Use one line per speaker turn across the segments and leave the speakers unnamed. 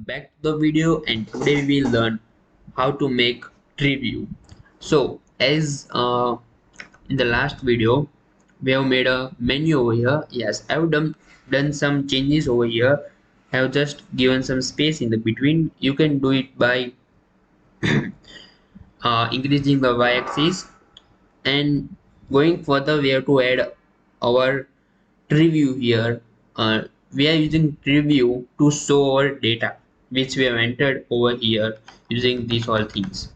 welcome back to the video, and today we will learn how to make tree view. So as in the last video we have made a menu over here. Yes, I have done some changes over here. I have just given some space in the between. You can do it by increasing the y-axis, and going further we have to add our tree view here. We are using tree view to show our data which we have entered over here using these all things.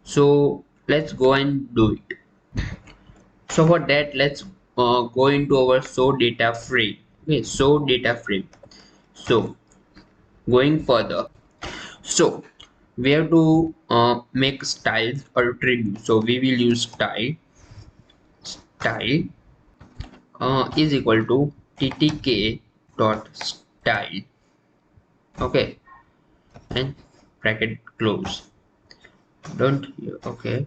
So let's go and do it. So for that, let's go into our show data frame. Okay, show data frame. So going further, so we have to make styles or tree view. So we will use style is equal to ttk dot style. Okay, and bracket close. Don't okay,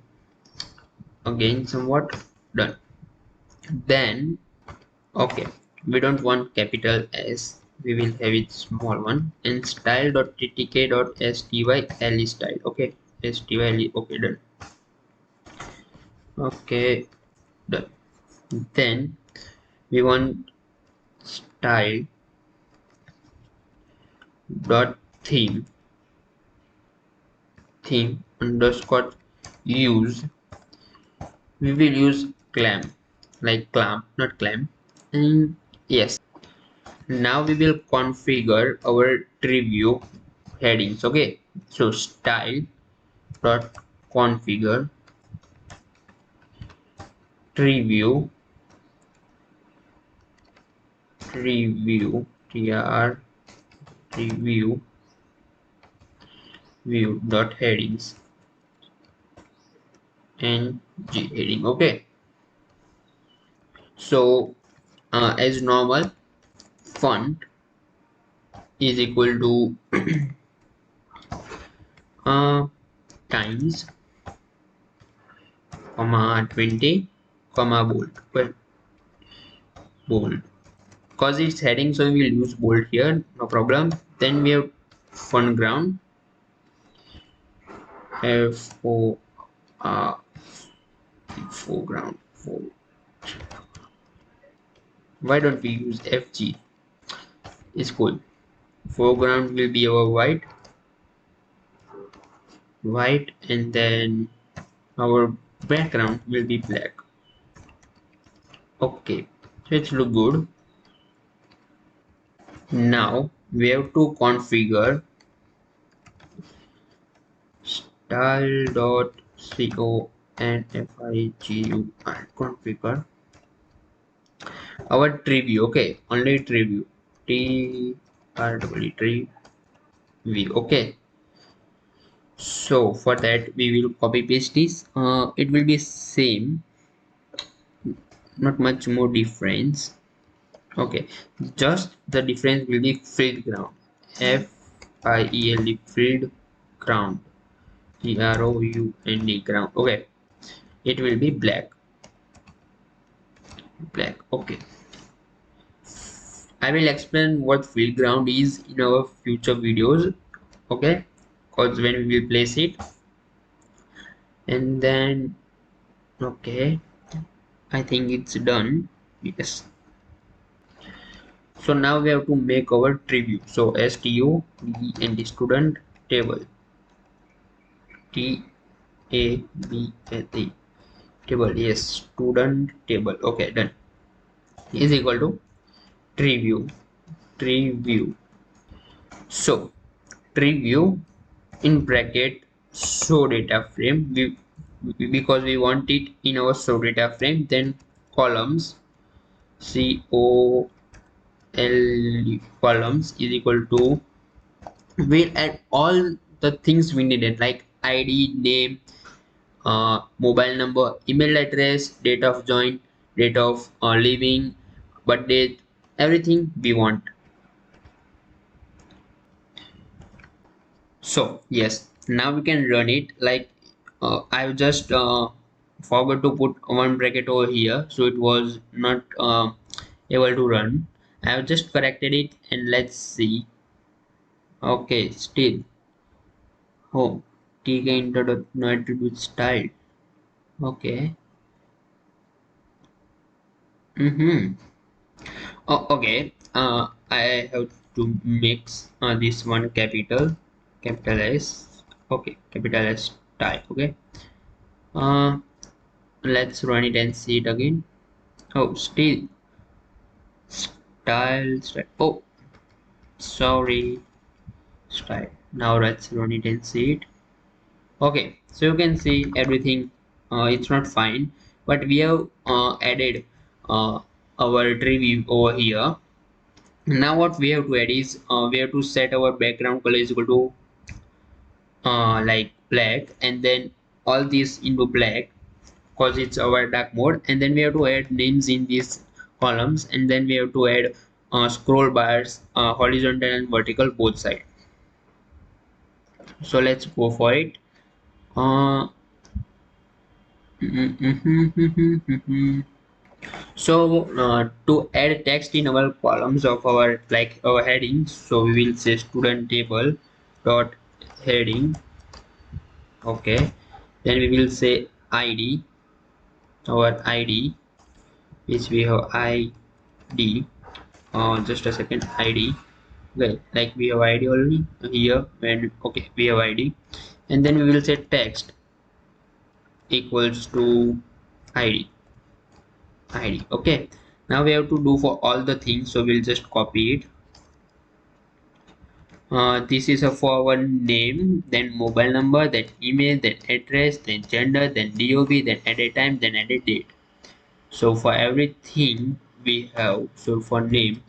again somewhat done. Then okay, we don't want capital S, we will have it small one. And style dot ttk dot styl style. Okay, styl. Okay, done. Okay, done. Then we want style dot theme underscore use. We will use clamp, like clamp, not clamp. And yes, now we will configure our tree view headings. Okay, so style dot configure tree view tr tree view dot headings and g heading. Okay, so as normal, font is equal to times comma 20 comma bold. Well, bold because it's heading, so we will use bold here, no problem. Then we have font ground f4 foreground 4. Why don't we use fg? It's cool. Foreground will be our white, and then our background will be black. Okay, so it look good. Now we have to configure style.configure configure our tree view. Okay, only tree view tree view. Okay, so for that we will copy paste this. It will be same, not much more difference. Okay, just the difference will be filled ground, FIELD filled ground, GROUND ground. Okay, it will be black. Okay, I will explain what field ground is in our future videos. Okay, because when we will place it. And then okay, I think it's done. Yes, so now we have to make our tree view. So STU and the student table, TABLE table. Yes, student table. Okay, done. Is equal to tree view. So tree view in bracket show data frame, because we want it in our show data frame. Then columns COL columns is equal to, we'll add all the things we needed, like ID, name, mobile number, email address, date of join, date of leaving, birth date, everything we want. So yes, now we can run it. Like I've just forgot to put one bracket over here, so it was not able to run. I have just corrected it, and let's see. Okay, still. Oh, tkinter no attribute style. Okay. Mm-hmm. Oh, okay. I have to mix this one capital S. Okay, capital S type. Okay. Uh, let's run it and see it again. Oh, still style. Oh, sorry, style. Now let's run it and see it. Okay, so you can see everything. It's not fine, but we have added uh, our tree view over here. Now what we have to add is we have to set our background color is equal to like black, and then all these into black because it's our dark mode, and then we have to add names in these columns, and then we have to add scroll bars horizontal and vertical both side. So let's go for it. uh, So to add text in our columns of our like our headings, so we will say student table dot heading. Okay, then we will say id, our id, which we have id. Just a second, id. Okay, like we have id only here. And okay, we have id, and then we will say text equals to id. Okay, now we have to do for all the things, so we'll just copy it. This is a for our name, then mobile number, then email, then address, then gender, then DOB, then edit time, then edit date. So for everything we have, so for name,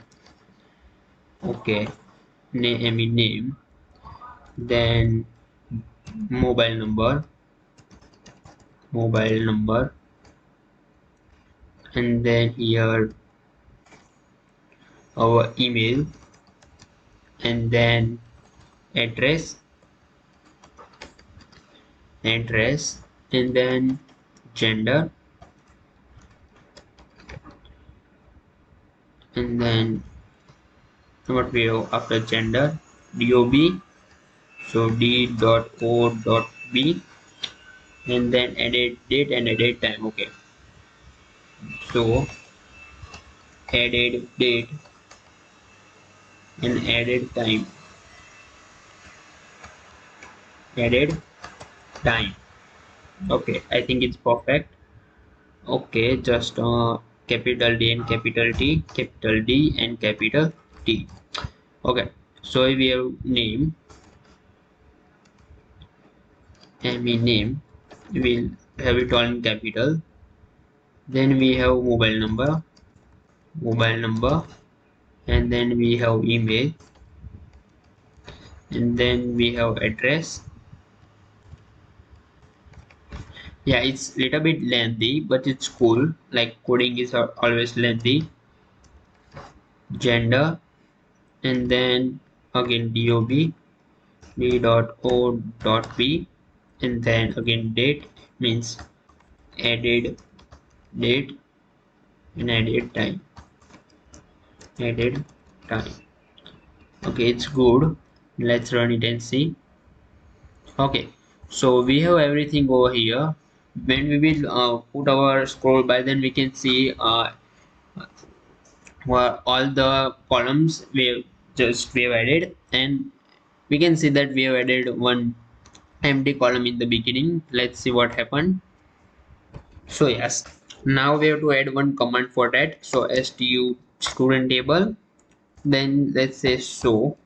okay, name, I mean name, then mobile number, mobile number, and then here our email, and then address, address, and then gender, and then what we have after gender, DOB, so d dot o dot b, and then edit date and edit time. Okay, so added date and added time, added time. Okay, I think it's perfect. Okay, just capital D and capital T, capital D and capital T. Okay, so we have name, and we name, we'll have it all in capital. Then we have mobile number, and then we have email, and then we have address. Yeah, it's little bit lengthy, but it's cool. Like coding is always lengthy. Gender, and then again dob, d dot o dot b, and then again date means added date and added time, added time. Okay, it's good. Let's run it and see. Okay, so we have everything over here. When we will put our scroll by, then we can see all the columns we have added, and we can see that we have added one empty column in the beginning. Let's see what happened. So yes, now we have to add one command for that. So stu student table, then let's say so,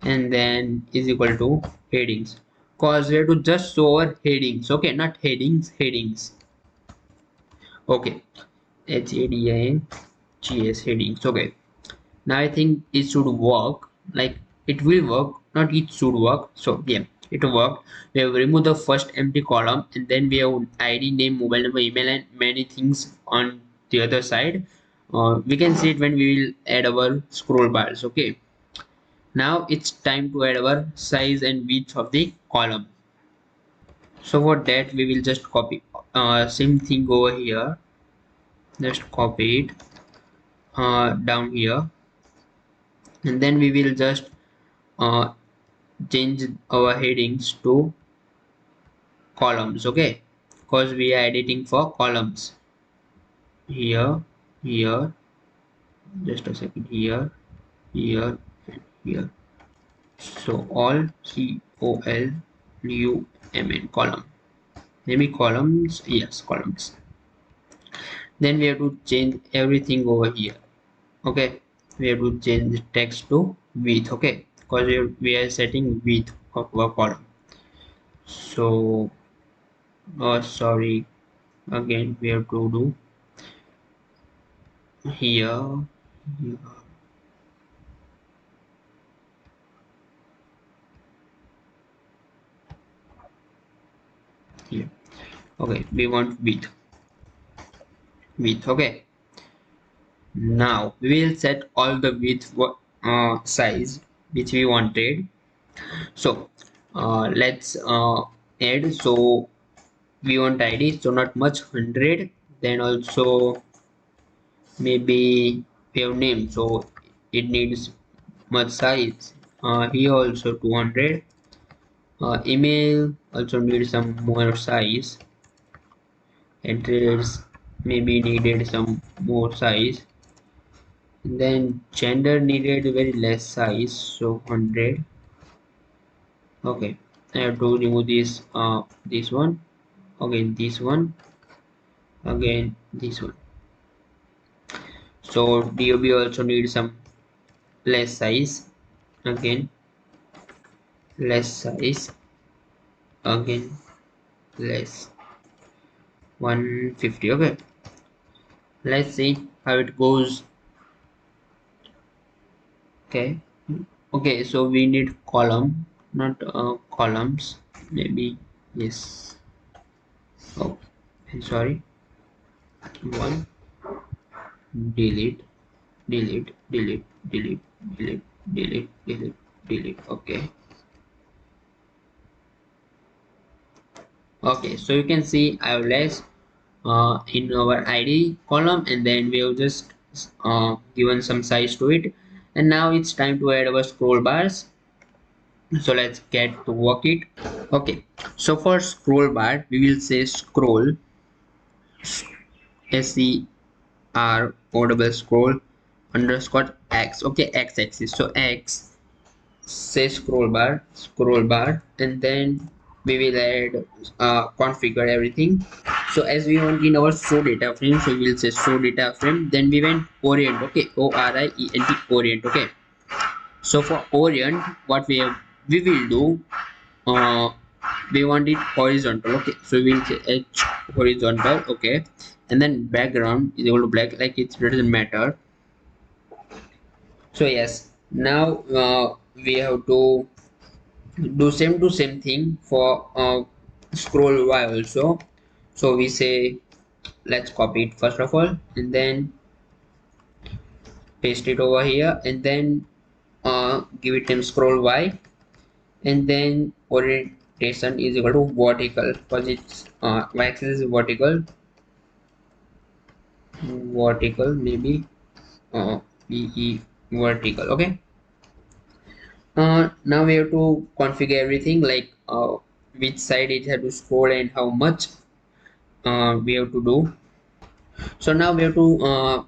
and then is equal to headings, cause we have to just show our headings. Okay, not headings. Okay, HADINGS, headings. Okay, now I think it should work. Like it will work, not it should work. So yeah, it worked. We have removed the first empty column, and then we have id, name, mobile number, email, and many things on the other side. We can see it when we will add our scroll bars. Okay, now it's time to add our size and width of the column. So for that we will just copy same thing over here. Just copy it down here, and then we will just change our headings to columns, okay, because we are editing for columns. Here, here, just a second, here, here, and here. So all column, column, maybe columns, yes, columns. Then we have to change everything over here, okay. We have to change the text to width, okay, because we are setting width of our column. So sorry, again we have to do here, here. Here, okay, we want width, okay. Now we will set all the width size which we wanted. So let's add. So we want id, so not much, 100. Then also maybe we have name, so it needs much size. Here also 200. Email also needs some more size. Address maybe needed some more size. And then gender needed very less size, so 100. Okay, I have to remove this one, again this one, again this one. So dob also needs some less size, again less size, again less, 150. Okay, let's see how it goes. Okay, okay, so we need column, not columns, maybe, yes. Oh, I'm sorry, one, delete, delete, delete, delete, delete, delete, delete, delete. Okay, okay, so you can see I have less in our id column, and then we have just given some size to it. And now it's time to add our scroll bars, so let's get to work it. Okay, so for scroll bar we will say scroll, scroll underscore x, okay, x axis, so x, say scroll bar, and then we will add configure everything. So as we want in our show data frame, so we will say show data frame, then we went orient, okay, orient, orient, okay. So for orient, what we will do, uh, we want it horizontal, okay, so we will say h horizontal, okay. And then background is equal to black, like it doesn't matter. So yes, now we have to do same thing for scroll y also. So we say let's copy it first of all, and then paste it over here, and then give it name scroll y, and then orientation is equal to vertical, because it's y axis is vertical, maybe ve vertical, okay. Now we have to configure everything, like which side it has to scroll and how much we have to do. So now we have to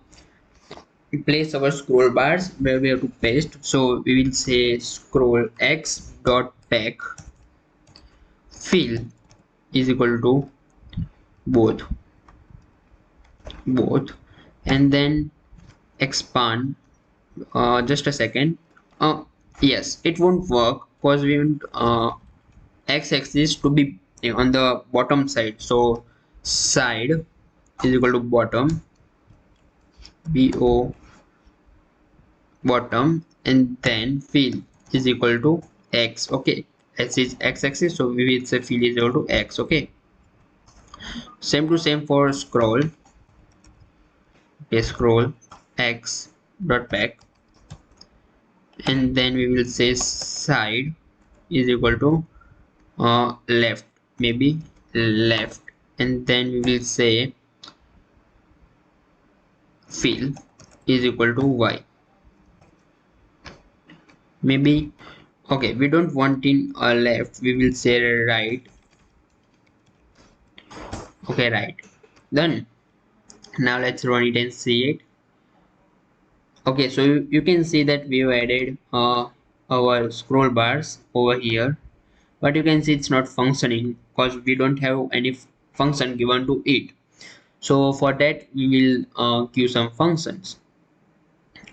place our scroll bars where we have to paste. So we will say scroll x dot tag fill is equal to both, and then expand. Just a second. Yes, it won't work because we want x-axis to be on the bottom side. So side is equal to bottom, bo bottom, and then fill is equal to x, okay. X is x-axis, so we will say fill is equal to x, okay. Same to same for scroll. Okay, scroll x dot back, and then we will say side is equal to left, maybe left, and then we will say fill is equal to y, maybe Okay, we don't want in left, we will say right. Okay, right. Then now let's run it and see it. Okay, so you can see that we've added our scroll bars over here, but you can see it's not functioning because we don't have any function given to it. So for that we will give some functions.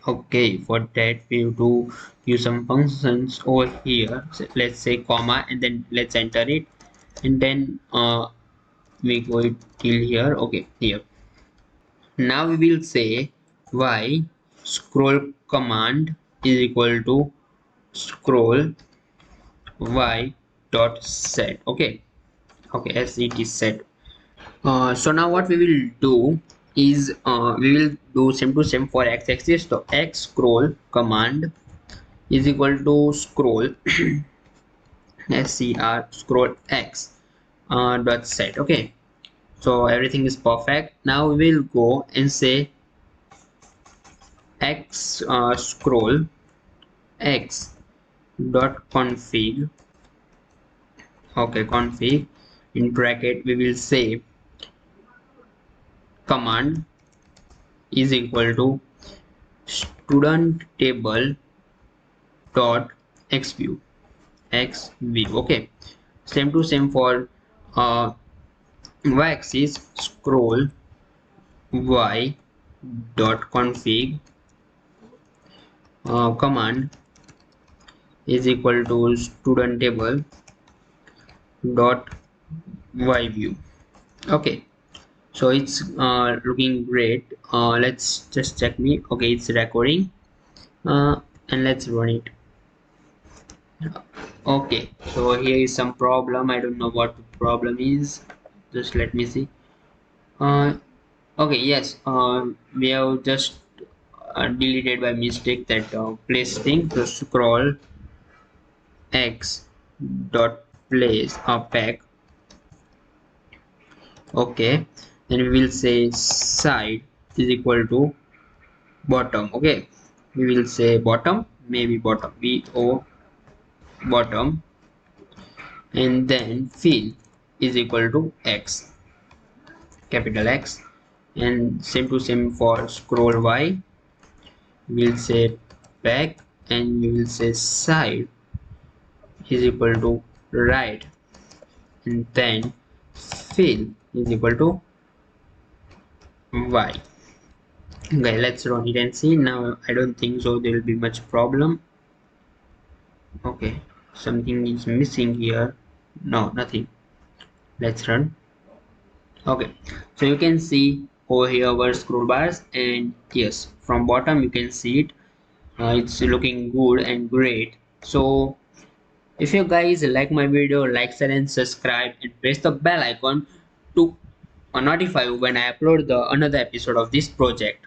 Okay, for that we have to use some functions over here. So let's say comma and then let's enter it, and then we go it till here. Okay, here. Now we will say y scroll command is equal to scroll y dot set. Okay, okay, set is set. So now what we will do is we will do same to same for x-axis. So x scroll command is equal to scroll scroll x dot set. Okay, so everything is perfect. Now we will go and say x scroll x dot config. Okay, config in bracket we will say command is equal to student table dot xview. Okay, same to same for uh, y-axis scroll y dot config command is equal to student table dot yview. Okay, so it's looking great. Let's just check me. Okay, it's recording and let's run it. Okay, so here is some problem. I don't know what the problem is. Just let me see. uh, okay, yes, we have just deleted by mistake that place thing. So scroll x dot place pack. Okay, then we will say side is equal to bottom. Okay, we will say bottom, maybe bottom, bo bottom, and then fill is equal to x, capital X, and same to same for scroll y. We'll say back, and we will say side is equal to right, and then fill is equal to y. Okay, let's run it and see. Now I don't think so there will be much problem. Okay, something is missing here. No, nothing. Let's run. Okay, so you can see over here our scroll bars, and yes, from bottom you can see it. It's looking good and great. So if you guys like my video, like, share and subscribe, and press the bell icon to notify you when I upload the another episode of this project.